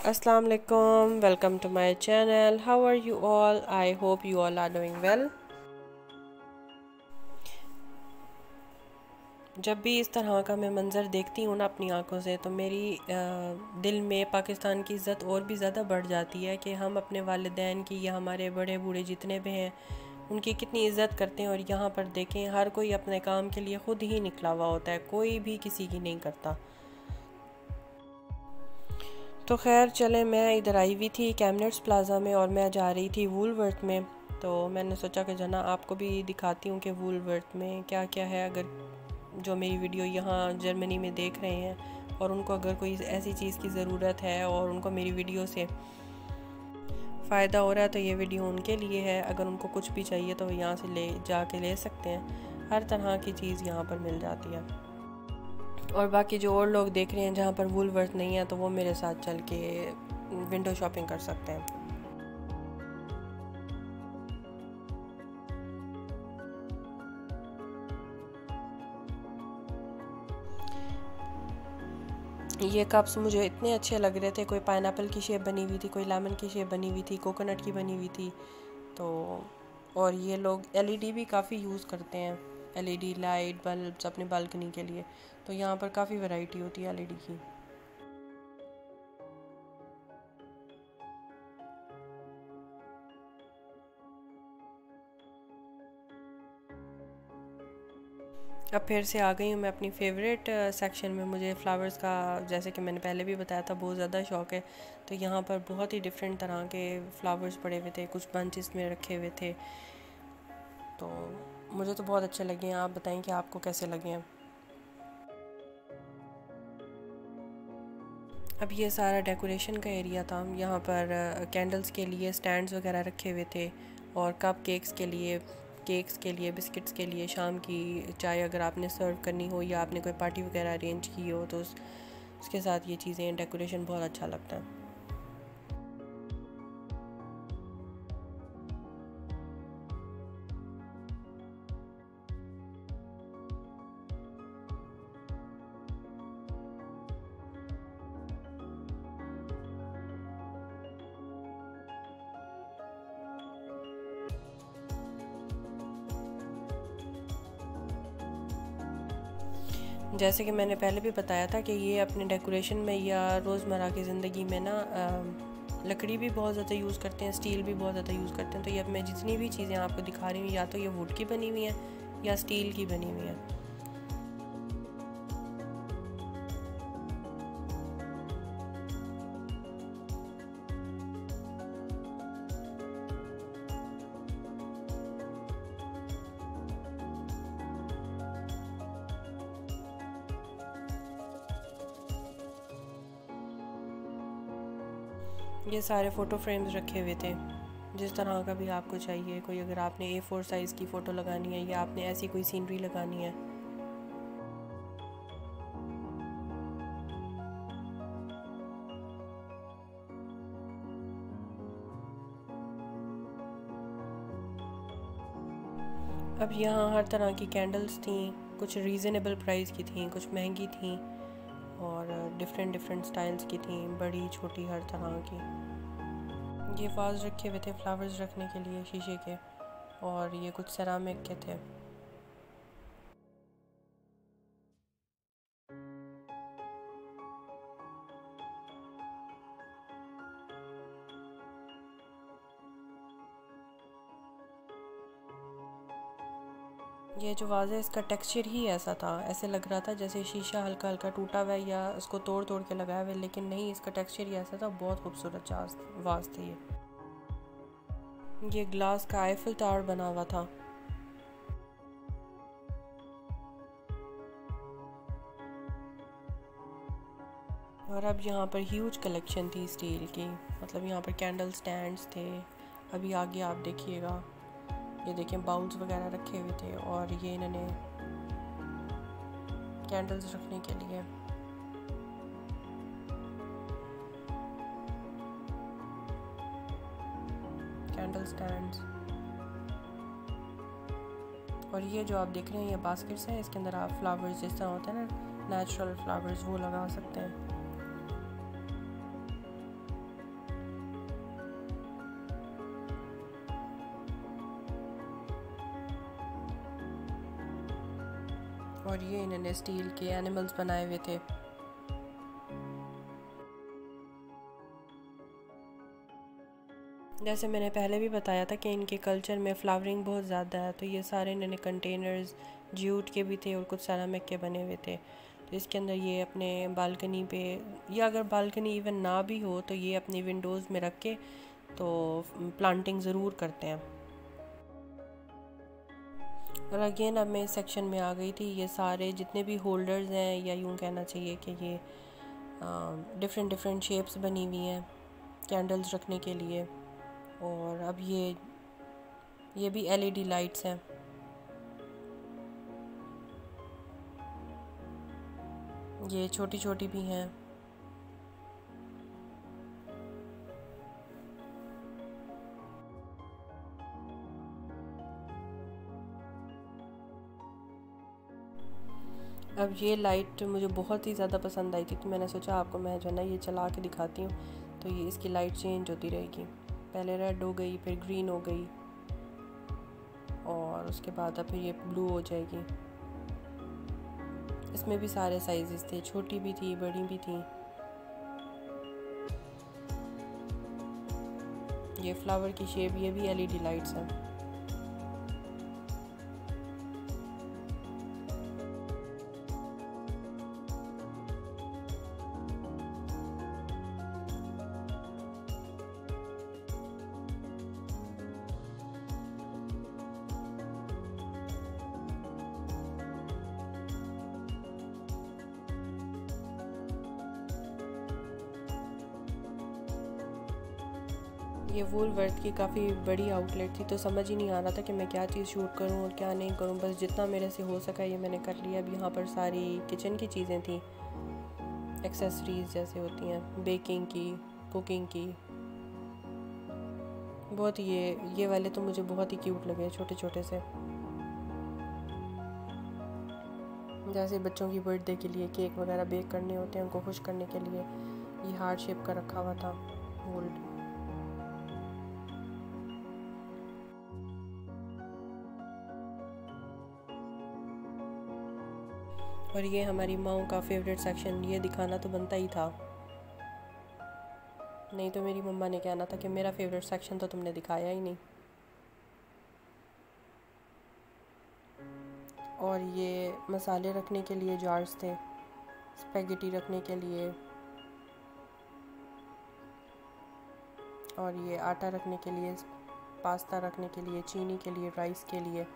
Assalamu alaikum, welcome to my channel. How are you all? I hope you all are doing well. जब भी इस तरह का मैं मंज़र देखती हूँ ना अपनी आंखों से तो मेरी दिल में पाकिस्तान की इज़्ज़त और भी ज़्यादा बढ़ जाती है कि हम अपने वालिदैन की या हमारे बड़े बूढ़े जितने भी हैं उनकी कितनी इज़्ज़त करते हैं। और यहाँ पर देखें, हर कोई अपने काम के लिए ख़ुद ही निकला हुआ होता है, कोई भी किसी की नहीं करता। तो खैर चले, मैं इधर आई हुई थी कैमनेट्स प्लाज़ा में और मैं जा रही थी वूलवर्थ में। तो मैंने सोचा कि जना आपको भी दिखाती हूँ कि वूलवर्थ में क्या क्या है। अगर जो मेरी वीडियो यहाँ जर्मनी में देख रहे हैं और उनको अगर कोई ऐसी चीज़ की ज़रूरत है और उनको मेरी वीडियो से फ़ायदा हो रहा है तो ये वीडियो उनके लिए है। अगर उनको कुछ भी चाहिए तो वो यहाँ से ले सकते हैं। हर तरह की चीज़ यहाँ पर मिल जाती है। और बाकी जो और लोग देख रहे हैं जहाँ पर वूलवर्थ नहीं है तो वो मेरे साथ चल के विंडो शॉपिंग कर सकते हैं। ये कप्स मुझे इतने अच्छे लग रहे थे, कोई पाइनएप्पल की शेप बनी हुई थी, कोई लेमन की शेप बनी हुई थी, कोकोनट की बनी हुई थी। तो और ये लोग एलईडी भी काफ़ी यूज़ करते हैं, एलईडी लाइट बल्ब्स अपने बालकनी के लिए। तो यहाँ पर काफ़ी वैरायटी होती है एलईडी की। अब फिर से आ गई हूँ मैं अपनी फ़ेवरेट सेक्शन में। मुझे फ़्लावर्स का, जैसे कि मैंने पहले भी बताया था, बहुत ज़्यादा शौक़ है। तो यहाँ पर बहुत ही डिफरेंट तरह के फ़्लावर्स पड़े हुए थे, कुछ बंचेस में रखे हुए थे। तो मुझे तो बहुत अच्छे लगे हैं। आप बताएं कि आपको कैसे लगे हैं। अब ये सारा डेकोरेशन का एरिया था। यहाँ पर कैंडल्स के लिए स्टैंड्स वगैरह रखे हुए थे और कप केक्स के लिए बिस्किट्स के लिए शाम की चाय अगर आपने सर्व करनी हो या आपने कोई पार्टी वगैरह अरेंज की हो तो उसके साथ ये चीज़ें, डेकोरेशन बहुत अच्छा लगता है। जैसे कि मैंने पहले भी बताया था कि ये अपने डेकोरेशन में या रोज़मर्रा की ज़िंदगी में ना लकड़ी भी बहुत ज़्यादा यूज़ करते हैं, स्टील भी बहुत ज़्यादा यूज़ करते हैं। तो ये अब मैं जितनी भी चीज़ें आपको दिखा रही हूँ या तो ये वुड की बनी हुई हैं या स्टील की बनी हुई हैं। ये सारे फ़ोटो फ्रेम्स रखे हुए थे, जिस तरह का भी आपको चाहिए। कोई अगर आपने A4 साइज़ की फ़ोटो लगानी है या आपने ऐसी कोई सीनरी लगानी है। अब यहाँ हर तरह की कैंडल्स थी, कुछ रीज़नेबल प्राइस की थी, कुछ महंगी थी और डिफरेंट स्टाइल्स की थी, बड़ी छोटी हर तरह की। ये वाज रखे हुए थे फ्लावर्स रखने के लिए शीशे के, और ये कुछ सेरामिक के थे। ये जो वाज़ है इसका टेक्सचर ही ऐसा था, ऐसे लग रहा था जैसे शीशा हल्का हल्का टूटा हुआ है या उसको तोड़ तोड़ के लगाया हुआ है, लेकिन नहीं, इसका टेक्सचर ही ऐसा था। बहुत खूबसूरत वाज़ थी ये ग्लास का आईफिल टावर बना हुआ था। और अब यहाँ पर ह्यूज कलेक्शन थी स्टील की, मतलब यहाँ पर कैंडल स्टैंड्स थे। अभी आगे आप देखिएगा, ये देखें बाउल्स वगैरह रखे हुए थे और ये इन्होंने कैंडल्स रखने के लिए कैंडल स्टैंड्स। और ये जो आप देख रहे हैं ये बास्केट्स हैं, इसके अंदर आप फ्लावर्स जिस तरह होते हैं ना, नेचुरल फ्लावर्स, वो लगा सकते हैं। और ये इन्होंने स्टील के एनिमल्स बनाए हुए थे। जैसे मैंने पहले भी बताया था कि इनके कल्चर में फ्लावरिंग बहुत ज़्यादा है, तो ये सारे इन्होंने कंटेनर्स जूट के भी थे और कुछ सेरामिक के बने हुए थे। तो इसके अंदर ये अपने बालकनी पे, या अगर बालकनी इवन ना भी हो तो ये अपनी विंडोज़ में रख के तो प्लांटिंग ज़रूर करते हैं। और अगेन अब मैं इस सेक्शन में आ गई थी। ये सारे जितने भी होल्डर्स हैं, या यूँ कहना चाहिए कि ये डिफरेंट डिफरेंट शेप्स बनी हुई हैं कैंडल्स रखने के लिए। और अब ये भी एलईडी लाइट्स हैं। ये छोटी छोटी भी हैं। अब ये लाइट मुझे बहुत ही ज़्यादा पसंद आई थी, तो मैंने सोचा आपको मैं जो है ना ये चला के दिखाती हूँ। तो ये इसकी लाइट चेंज होती रहेगी, पहले रेड हो गई, फिर ग्रीन हो गई, और उसके बाद अब फिर ये ब्लू हो जाएगी। इसमें भी सारे साइजेस थे, छोटी भी थी, बड़ी भी थी। ये फ्लावर की शेप, ये भी एलईडी लाइट्स हैं। ये वूलवर्थ की काफ़ी बड़ी आउटलेट थी, तो समझ ही नहीं आ रहा था कि मैं क्या चीज़ शूट करूं और क्या नहीं करूं। बस जितना मेरे से हो सका ये मैंने कर लिया। अब यहाँ पर सारी किचन की चीज़ें थी, एक्सेसरीज जैसे होती हैं बेकिंग की, कुकिंग की। बहुत ये वाले तो मुझे बहुत ही क्यूट लगे, छोटे छोटे से, जैसे बच्चों की बर्थडे के लिए केक वगैरह बेक करने होते हैं, उनको खुश करने के लिए। ये हार्ट शेप का रखा हुआ था गोल्ड। और ये हमारी माओ का फेवरेट सेक्शन, ये दिखाना तो बनता ही था, नहीं तो मेरी मम्मा ने कहना था कि मेरा फेवरेट सेक्शन तो तुमने दिखाया ही नहीं। और ये मसाले रखने के लिए जार्स थे, स्पेगेटी रखने के लिए, और ये आटा रखने के लिए, पास्ता रखने के लिए, चीनी के लिए, राइस के लिए।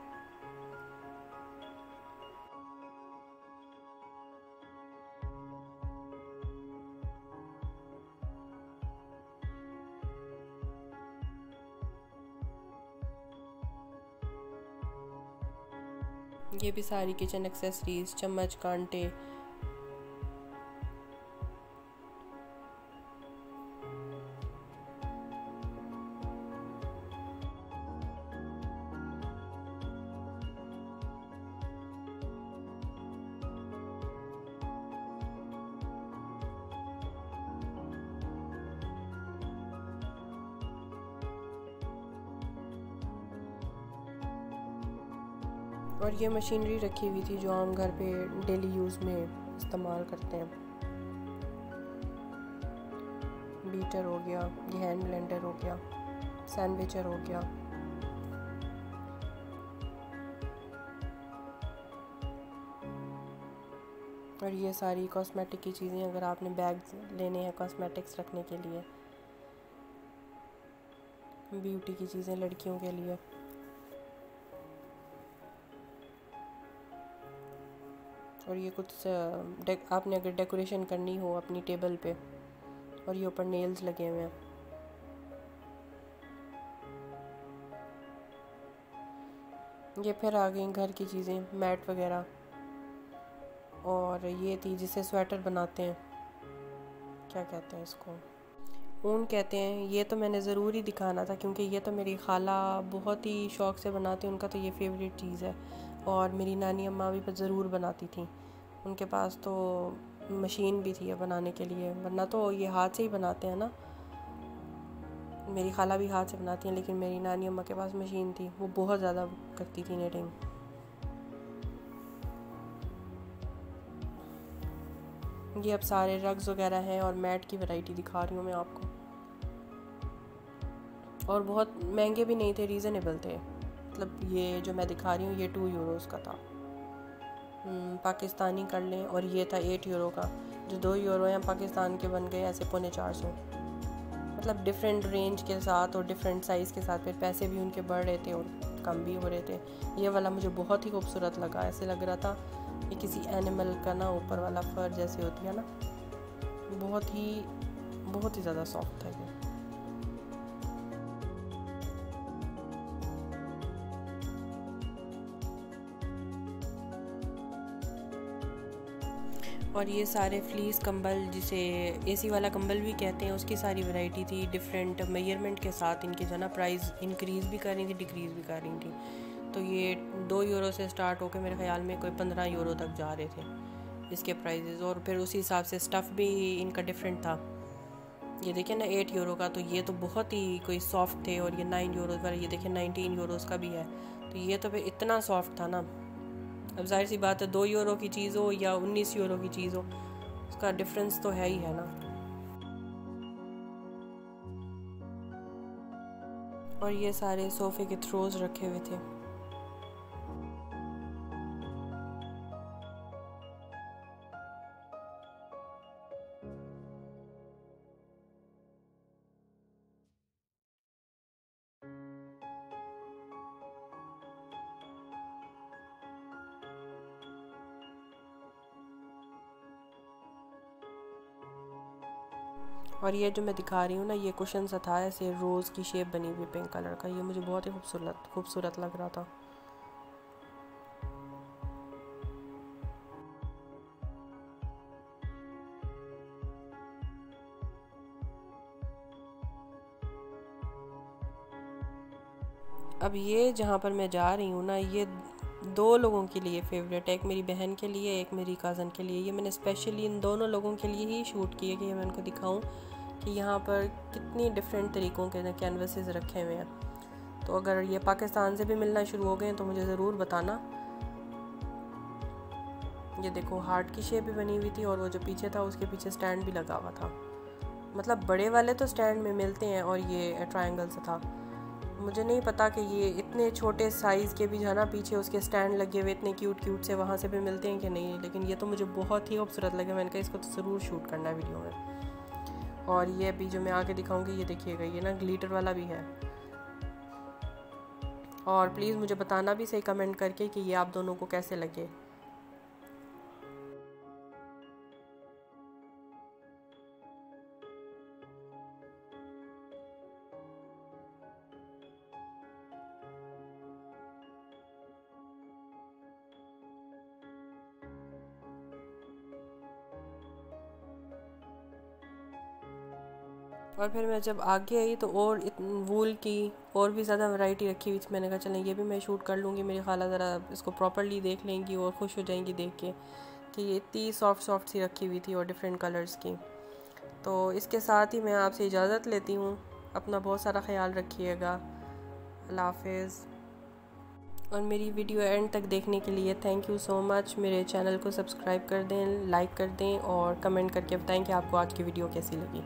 ये भी सारी किचन एक्सेसरीज, चम्मच, कांटे। और ये मशीनरी रखी हुई थी जो हम घर पे डेली यूज़ में इस्तेमाल करते हैं। बीटर हो गया, ये हैंड ब्लेंडर हो गया, सैंडविचर हो गया। और ये सारी कॉस्मेटिक की चीज़ें, अगर आपने बैग्स लेने हैं कॉस्मेटिक्स रखने के लिए, ब्यूटी की चीज़ें लड़कियों के लिए। और ये कुछ आपने अगर डेकोरेशन करनी हो अपनी टेबल पे, और ये ऊपर नेल्स लगे हुए हैं। ये फिर आ गई घर की चीज़ें, मैट वगैरह। और ये थी जिसे स्वेटर बनाते हैं, क्या कहते हैं इसको, ऊन कहते हैं। ये तो मैंने ज़रूर ही दिखाना था क्योंकि ये तो मेरी खाला बहुत ही शौक़ से बनाती, उनका तो ये फेवरेट चीज़ है। और मेरी नानी अम्मा भी ज़रूर बनाती थी, उनके पास तो मशीन भी थी बनाने के लिए, वरना तो ये हाथ से ही बनाते हैं ना। मेरी खाला भी हाथ से बनाती हैं, लेकिन मेरी नानी अम्मा के पास मशीन थी, वो बहुत ज़्यादा करती थी निटिंग। ये अब सारे रग्स वगैरह हैं और मैट की वैरायटी दिखा रही हूँ मैं आपको। और बहुत महंगे भी नहीं थे, रीज़नेबल थे। मतलब ये जो मैं दिखा रही हूँ ये 2 यूरोज़ का था, पाकिस्तानी कर लें। और ये था 8 यूरो का, जो 2 यूरो हैं पाकिस्तान के बन गए ऐसे 350। मतलब डिफरेंट रेंज के साथ और डिफरेंट साइज़ के साथ, फिर पैसे भी उनके बढ़ रहे थे और कम भी हो रहे थे। ये वाला मुझे बहुत ही खूबसूरत लगा, ऐसे लग रहा था ये किसी एनिमल का ना ऊपर वाला फर जैसे होती है ना, बहुत ही ज़्यादा सॉफ्ट था ये। और ये सारे फ्लीस कंबल, जिसे एसी वाला कंबल भी कहते हैं, उसकी सारी वैरायटी थी। डिफरेंट मेजरमेंट के साथ इनकी जो ना प्राइस इंक्रीज़ भी कर रही थी, डिक्रीज़ भी कर रही थी। तो ये 2 यूरो से स्टार्ट होकर मेरे ख्याल में कोई 15 यूरो तक जा रहे थे इसके प्राइजेज़। और फिर उसी हिसाब से स्टफ़ भी इनका डिफरेंट था। ये देखिए ना 8 यूरो का, तो ये तो बहुत ही कोई सॉफ्ट थे। और ये 9 यूरो का, ये देखिए 19 यूरोज़ का भी है। तो ये तो फिर इतना सॉफ्ट था ना। अब जाहिर सी बात है 2 यूरो की चीज़ हो या 19 यूरो की चीज़ हो, उसका डिफरेंस तो है ही है ना। और ये सारे सोफ़े के थ्रोज रखे हुए थे। और ये जो मैं दिखा रही हूँ ना, ये कुशन सा था, ऐसे रोज़ की शेप बनी हुई पिंक कलर का। ये मुझे बहुत ही खूबसूरत लग रहा था। अब ये जहाँ पर मैं जा रही हूँ ना, ये 2 लोगों के लिए फ़ेवरेट है, एक मेरी बहन के लिए, एक मेरी कज़न के लिए। ये मैंने स्पेशली इन दोनों लोगों के लिए ही शूट किया कि मैं उनको दिखाऊं कि यहाँ पर कितनी डिफरेंट तरीक़ों के कैनवसेस रखे हुए हैं। तो अगर ये पाकिस्तान से भी मिलना शुरू हो गए तो मुझे ज़रूर बताना। ये देखो हार्ट की शेप भी बनी हुई थी, और वो जो पीछे था उसके पीछे स्टैंड भी लगा हुआ था। मतलब बड़े वाले तो स्टैंड में मिलते हैं, और ये ट्रायंगल सा था। मुझे नहीं पता कि ये इतने छोटे साइज़ के भी जो है ना पीछे उसके स्टैंड लगे हुए इतने क्यूट से वहाँ से भी मिलते हैं कि नहीं, लेकिन ये तो मुझे बहुत ही खूबसूरत लगे। मैंने कहा इसको तो ज़रूर शूट करना है वीडियो में। और ये अभी जो मैं आगे दिखाऊंगी, ये देखिएगा, ये ना ग्लिटर वाला भी है। और प्लीज़ मुझे बताना भी सही कमेंट करके कि ये आप दोनों को कैसे लगे। और फिर मैं जब आगे आई तो और वूल की और भी ज़्यादा वैरायटी रखी हुई थी। मैंने कहा चलें ये भी मैं शूट कर लूँगी, मेरी खाला ज़रा इसको प्रॉपर्ली देख लेंगी और खुश हो जाएंगी देख के कि ये इतनी सॉफ्ट सी रखी हुई थी और डिफरेंट कलर्स की। तो इसके साथ ही मैं आपसे इजाज़त लेती हूँ। अपना बहुत सारा ख्याल रखिएगा। अल्लाह हाफ़िज़। और मेरी वीडियो एंड तक देखने के लिए थैंक यू सो मच। मेरे चैनल को सब्सक्राइब कर दें, लाइक कर दें और कमेंट करके बताएं कि आपको आज की वीडियो कैसी लगी।